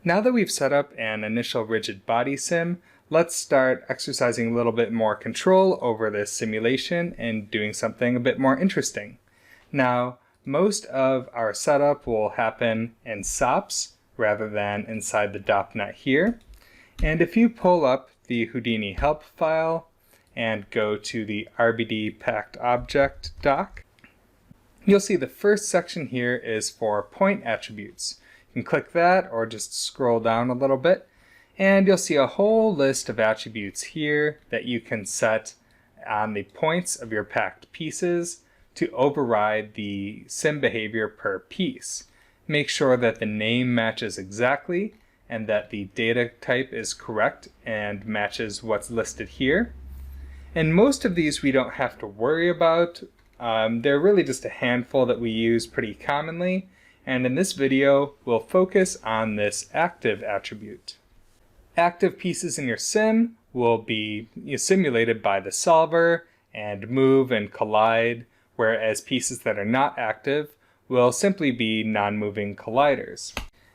Now that we've set up an initial rigid body sim, let's start exercising a little bit more control over this simulation and doing something a bit more interesting. Now, most of our setup will happen in SOPs rather than inside the DOP.NET here. And if you pull up the Houdini help file and go to the RBD packed object doc, you'll see the first section here is for point attributes. You can click that or just scroll down a little bit and you'll see a whole list of attributes here that you can set on the points of your packed pieces to override the sim behavior per piece. Make sure that the name matches exactly and that the data type is correct and matches what's listed here. And most of these we don't have to worry about. They're really just a handful that we use pretty commonly. And in this video, we'll focus on this active attribute. Active pieces in your sim will be simulated by the solver and move and collide, whereas pieces that are not active will simply be non-moving colliders.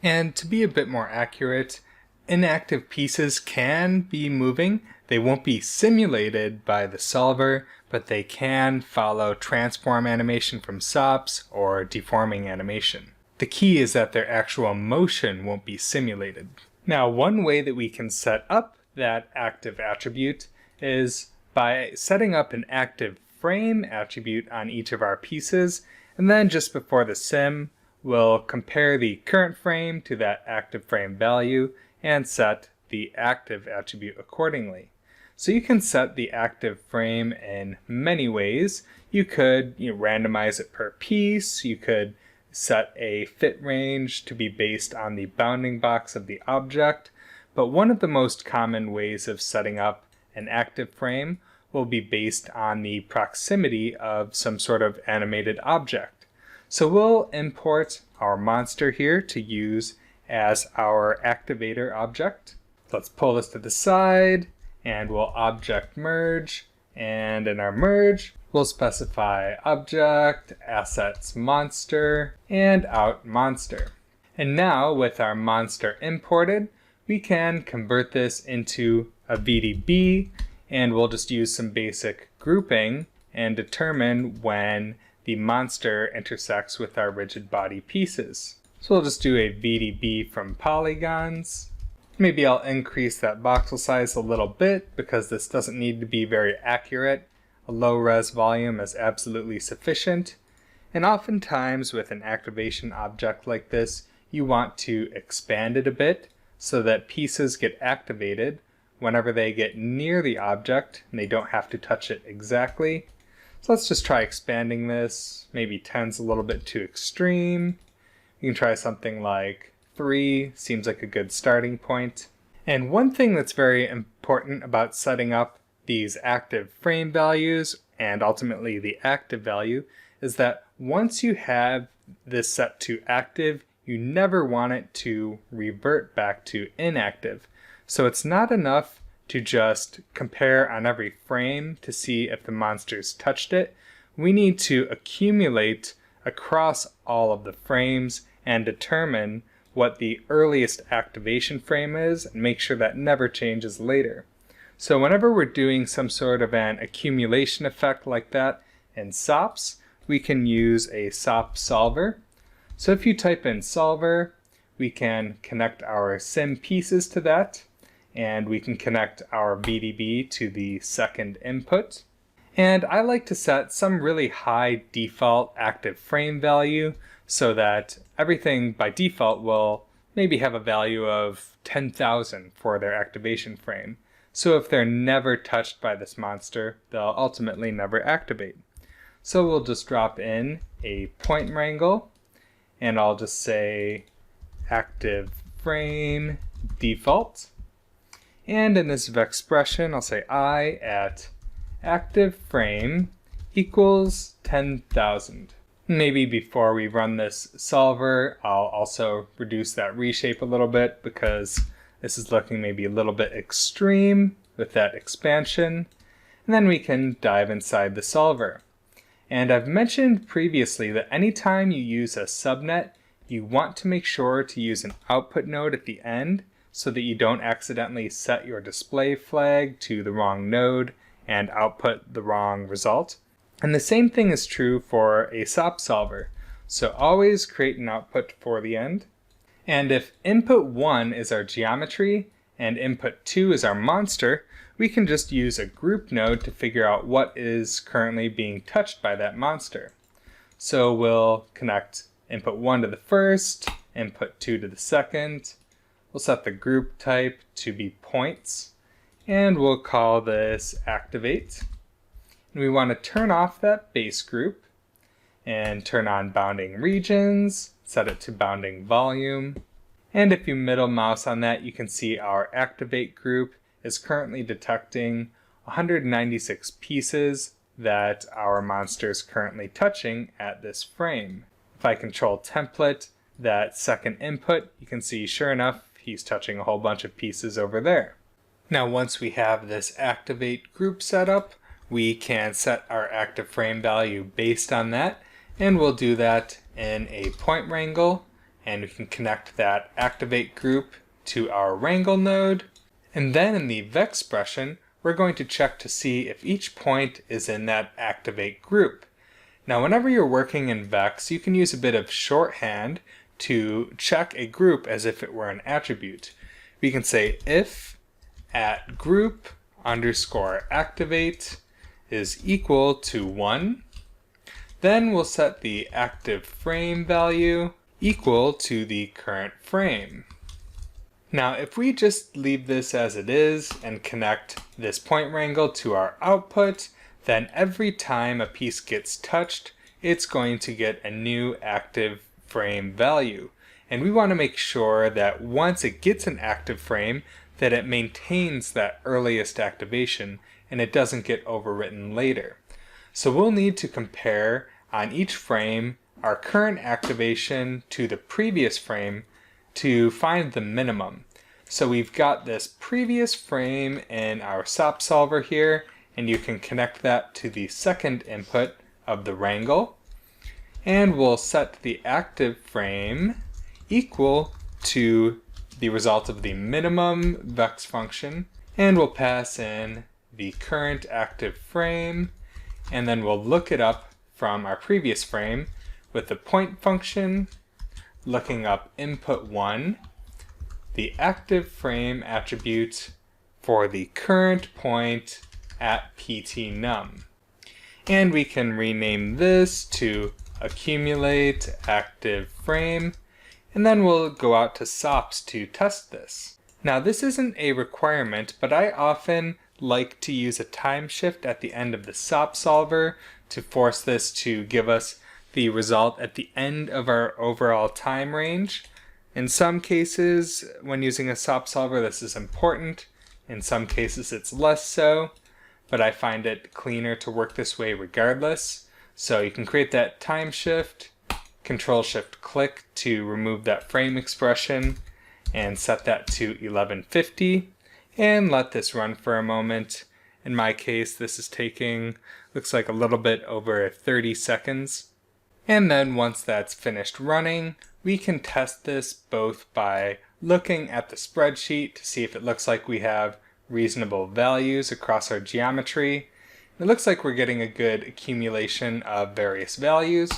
And to be a bit more accurate, inactive pieces can be moving. They won't be simulated by the solver, but they can follow transform animation from SOPs or deforming animation. The key is that their actual motion won't be simulated. Now, one way that we can set up that active attribute is by setting up an active frame attribute on each of our pieces, and then just before the sim, we'll compare the current frame to that active frame value and set the active attribute accordingly. So you can set the active frame in many ways. You could randomize it per piece. You could set a fit range to be based on the bounding box of the object. But one of the most common ways of setting up an active frame will be based on the proximity of some sort of animated object. So we'll import our monster here to use as our activator object. Let's pull this to the side and we'll object merge, and in our merge we'll specify object, assets monster, and out monster. And now with our monster imported, we can convert this into a VDB, and we'll just use some basic grouping and determine when the monster intersects with our rigid body pieces. So we'll just do a VDB from polygons. Maybe I'll increase that voxel size a little bit because this doesn't need to be very accurate. A low res volume is absolutely sufficient. And oftentimes with an activation object like this, you want to expand it a bit so that pieces get activated whenever they get near the object and they don't have to touch it exactly. So let's just try expanding this. Maybe 10's a little bit too extreme. You can try something like 3, seems like a good starting point. And one thing that's very important about setting up these active frame values and ultimately the active value is that once you have this set to active, you never want it to revert back to inactive. So it's not enough to just compare on every frame to see if the monster's touched it. We need to accumulate across all of the frames and determine what the earliest activation frame is and make sure that never changes later. So whenever we're doing some sort of an accumulation effect like that in SOPs, we can use a SOP solver. So if you type in solver, we can connect our sim pieces to that, and we can connect our VDB to the second input. And I like to set some really high default active frame value so that everything by default will maybe have a value of 10,000 for their activation frame. So if they're never touched by this monster, they'll ultimately never activate. So we'll just drop in a point wrangle, and I'll just say active frame default. And in this expression, I'll say I at active frame equals 10,000. Maybe before we run this solver, I'll also reduce that reshape a little bit because this is looking maybe a little bit extreme with that expansion. And then we can dive inside the solver. And I've mentioned previously that anytime you use a subnet, you want to make sure to use an output node at the end so that you don't accidentally set your display flag to the wrong node and output the wrong result. And the same thing is true for a SOP solver. So always create an output for the end. And if input 1 is our geometry and input 2 is our monster, we can just use a group node to figure out what is currently being touched by that monster. So we'll connect input 1 to the first, input 2 to the second. We'll set the group type to be points, and we'll call this activate. And we want to turn off that base group and turn on bounding regions, set it to bounding volume. And if you middle mouse on that, you can see our activate group is currently detecting 196 pieces that our monster is currently touching at this frame. If I control template that second input, you can see sure enough, he's touching a whole bunch of pieces over there. Now once we have this activate group set up, we can set our active frame value based on that, and we'll do that in a point wrangle, and we can connect that activate group to our wrangle node. And then in the vexpression, we're going to check to see if each point is in that activate group. Now whenever you're working in Vex, you can use a bit of shorthand to check a group as if it were an attribute. We can say if at group underscore activate is equal to 1, then we'll set the active frame value equal to the current frame. Now if we just leave this as it is and connect this point wrangle to our output, then every time a piece gets touched, it's going to get a new active frame value. And we want to make sure that once it gets an active frame, that it maintains that earliest activation and it doesn't get overwritten later. So we'll need to compare on each frame our current activation to the previous frame to find the minimum. So we've got this previous frame in our SOP solver here, and you can connect that to the second input of the wrangle. And we'll set the active frame equal to the result of the minimum vex function, and we'll pass in the current active frame, and then we'll look it up from our previous frame with the point function, looking up input 1, the active frame attribute for the current point at ptnum. And we can rename this to accumulate active frame, and then we'll go out to SOPs to test this. Now this isn't a requirement, but I often like to use a time shift at the end of the SOP solver to force this to give us the result at the end of our overall time range. In some cases, when using a SOP solver, this is important. In some cases, it's less so, but I find it cleaner to work this way regardless. So you can create that time shift, Control-Shift-Click to remove that frame expression, and set that to 1150, and let this run for a moment. In my case, this is taking, looks like a little bit over 30 seconds. And then once that's finished running, we can test this both by looking at the spreadsheet to see if it looks like we have reasonable values across our geometry. It looks like we're getting a good accumulation of various values,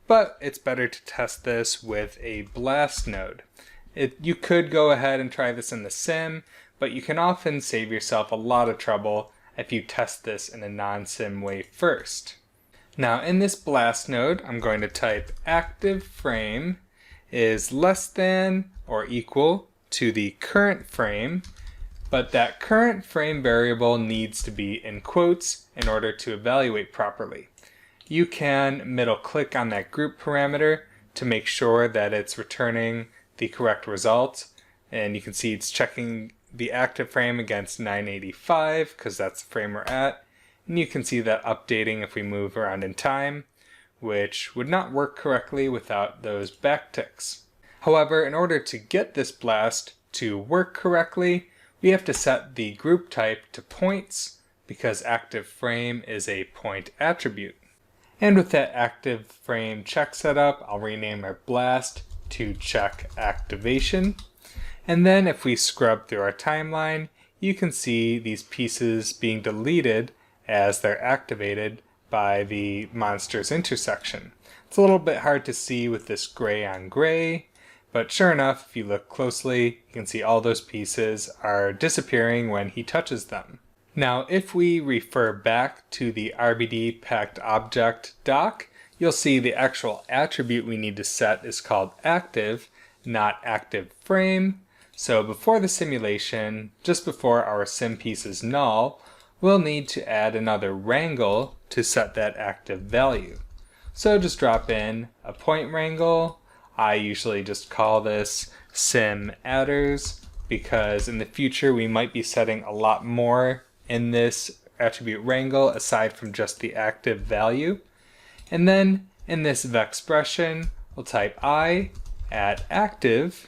but it's better to test this with a blast node. You could go ahead and try this in the sim, but you can often save yourself a lot of trouble if you test this in a non-sim way first. Now in this blast node, I'm going to type active frame is less than or equal to the current frame, but that current frame variable needs to be in quotes in order to evaluate properly. You can middle click on that group parameter to make sure that it's returning the correct result, and you can see it's checking the active frame against 985 because that's the frame we're at, and you can see that updating if we move around in time, which would not work correctly without those backticks. However, in order to get this blast to work correctly, we have to set the group type to points because active frame is a point attribute. And with that active frame check set up, I'll rename our blast to check activation. And then if we scrub through our timeline, you can see these pieces being deleted as they're activated by the monster's intersection. It's a little bit hard to see with this gray on gray, but sure enough, if you look closely, you can see all those pieces are disappearing when he touches them. Now, if we refer back to the RBD packed object doc, you'll see the actual attribute we need to set is called active, not active frame. So before the simulation, just before our sim piece is null, we'll need to add another wrangle to set that active value. So just drop in a point wrangle. I usually just call this sim adders because in the future we might be setting a lot more in this attribute wrangle aside from just the active value. And then in this vexpression, we'll type I at active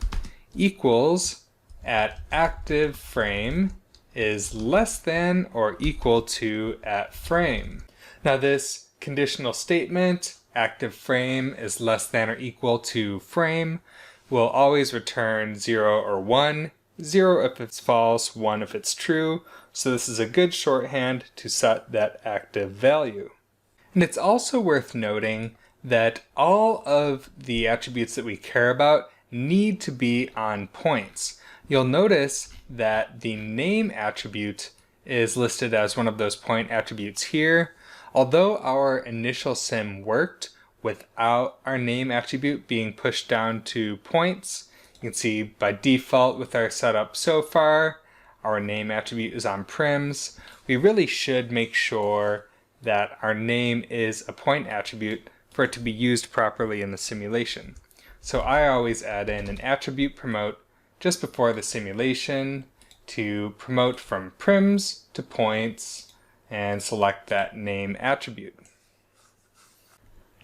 equals at active frame is less than or equal to at frame. Now this conditional statement, active frame is less than or equal to frame, will always return 0 or 1, 0 if it's false, 1 if it's true. So this is a good shorthand to set that active value. And it's also worth noting that all of the attributes that we care about need to be on points. You'll notice that the name attribute is listed as one of those point attributes here. Although our initial sim worked without our name attribute being pushed down to points, you can see by default with our setup so far, our name attribute is on prims. We really should make sure that our name is a point attribute for it to be used properly in the simulation. So I always add in an attribute promote just before the simulation to promote from prims to points and select that name attribute.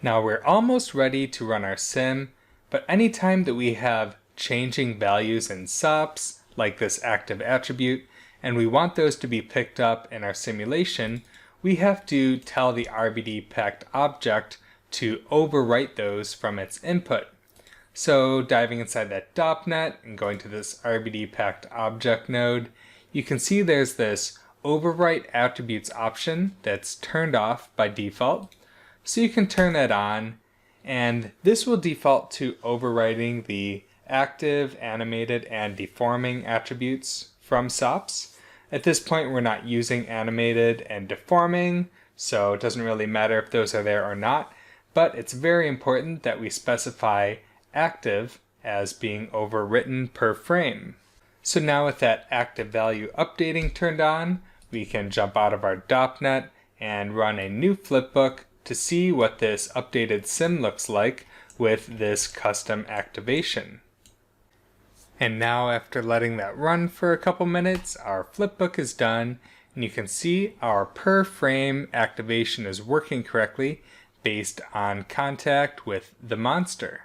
Now we're almost ready to run our sim, but anytime that we have changing values in SOPs, like this active attribute, and we want those to be picked up in our simulation, we have to tell the RBD packed object to overwrite those from its input. So diving inside that DOPNet and going to this RBD packed object node, you can see there's this overwrite attributes option that's turned off by default. So you can turn that on, and this will default to overwriting the active, animated, and deforming attributes from SOPs. At this point, we're not using animated and deforming, so it doesn't really matter if those are there or not, but it's very important that we specify active as being overwritten per frame. So now with that active value updating turned on, we can jump out of our DOPNet and run a new flipbook to see what this updated sim looks like with this custom activation. And now after letting that run for a couple minutes, our flipbook is done, and you can see our per frame activation is working correctly based on contact with the monster.